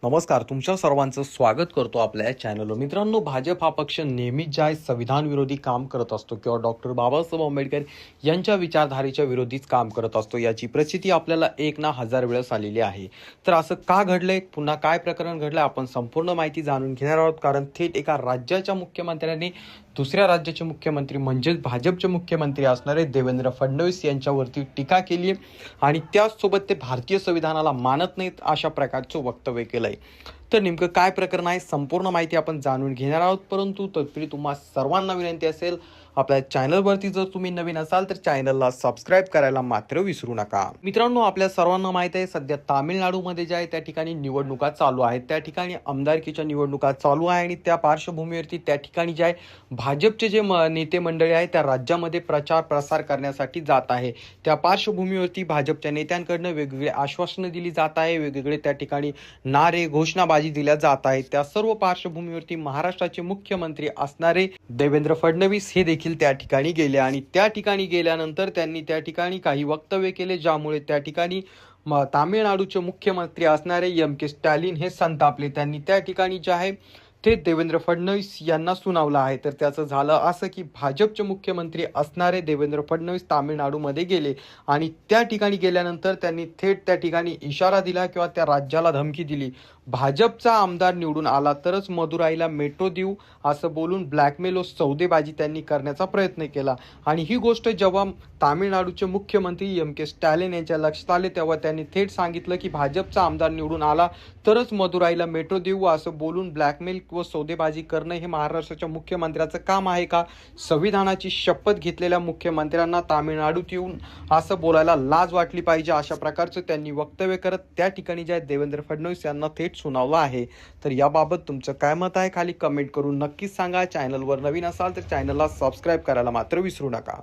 नमस्कार, तुमच्या सर्वांचं स्वागत करतो आपल्या या चॅनलवर. मित्रांनो, भाजप हा पक्ष नेहमीच जे आहे संविधान विरोधी काम करत असतो किंवा डॉक्टर बाबासाहेब आंबेडकर यांच्या विचारधारेच्या विरोधीच काम करत असतो. याची प्रचिती आपल्याला एक ना हजार वेळेस आलेली आहे. तर असं का घडलंय, पुन्हा काय प्रकरण घडलंय, आपण संपूर्ण माहिती जाणून घेणार आहोत. कारण थेट एका राज्याच्या मुख्यमंत्र्यांनी दुसऱ्या राज्याचे मुख्यमंत्री म्हणजेच भाजपचे मुख्यमंत्री असणारे देवेंद्र फडणवीस यांच्यावरती टीका केली आहे आणि त्याचसोबत ते भारतीय संविधानाला मानत नाहीत अशा प्रकारचं वक्तव्य केलंय. तर नेमकं काय प्रकरण आहे, संपूर्ण माहिती आपण जाणून घेणार आहोत. परंतु तत्पूर्वी तुम्हा सर्वांना विनंती असेल, आपल्या चॅनलवरती जर तुम्ही नवीन असाल तर चॅनलला सबस्क्राईब करायला मात्र विसरू नका. मित्रांनो, आपल्या सर्वांना माहित आहे सध्या तामिळनाडूमध्ये जे आहे त्या ठिकाणी निवडणुका चालू आहेत. त्या ठिकाणी आमदारकीच्या निवडणुका चालू आहे आणि त्या पार्श्वभूमीवरती त्या ठिकाणी जे आहे भाजपचे जे नेते मंडळी आहेत त्या राज्यामध्ये प्रचार प्रसार करण्यासाठी जात आहे. त्या पार्श्वभूमीवरती भाजपच्या नेत्यांकडनं वेगवेगळे आश्वासनं दिली जात आहे, वेगवेगळे त्या ठिकाणी नारे घोषणाबाजी दिल्या जात आहेत. त्या सर्व पार्श्वभूमीवरती महाराष्ट्राचे मुख्यमंत्री असणारे देवेंद्र फडणवीस हे देखील त्या ठिकाणी गेले आणि त्या ठिकाणी गेल्यानंतर त्यांनी त्या ठिकाणी काही वक्तव्य केले, ज्यामुळे त्या ठिकाणी तामिळनाडूचे मुख्यमंत्री असणारे के स्टॅलिन हे संतापले. त्यांनी त्या ठिकाणी जे आहे ते देवेंद्र फडणवीस यांना सुनावलं आहे. तर त्याचं झालं असं की भाजपचे मुख्यमंत्री असणारे देवेंद्र फडणवीस तामिळनाडूमध्ये गेले आणि त्या ठिकाणी गेल्यानंतर त्यांनी थेट त्या ठिकाणी इशारा दिला किंवा त्या राज्याला धमकी दिली, भाजपचा आमदार निवडून आला तरच मदुराईला मेट्रो देऊ असं बोलून ब्लॅकमेल व सौदेबाजी त्यांनी करण्याचा प्रयत्न केला. आणि ही गोष्ट जेव्हा तामिळनाडूचे मुख्यमंत्री के स्टॅलिन यांच्या लक्षात आले तेव्हा त्यांनी थेट सांगितलं की भाजपचा आमदार निवडून आला तरच मदुराईला मेट्रो देऊ असं बोलून ब्लॅकमेल व सौदेबाजी करणं हे महाराष्ट्राच्या मुख्यमंत्र्याचं काम आहे का? संविधानाची शपथ घेतलेल्या मुख्यमंत्र्यांना तामिळनाडूत येऊन असं बोलायला लाज वाटली पाहिजे, अशा प्रकारचं त्यांनी वक्तव्य करत त्या ठिकाणी जे देवेंद्र फडणवीस यांना थेट सुनावलं आहे. तर याबाबत तुमचं काय मत आहे खाली कमेंट करून नक्कीच सांगा. चॅनलवर नवीन असाल तर चॅनलला सबस्क्राईब करायला मात्र विसरू नका.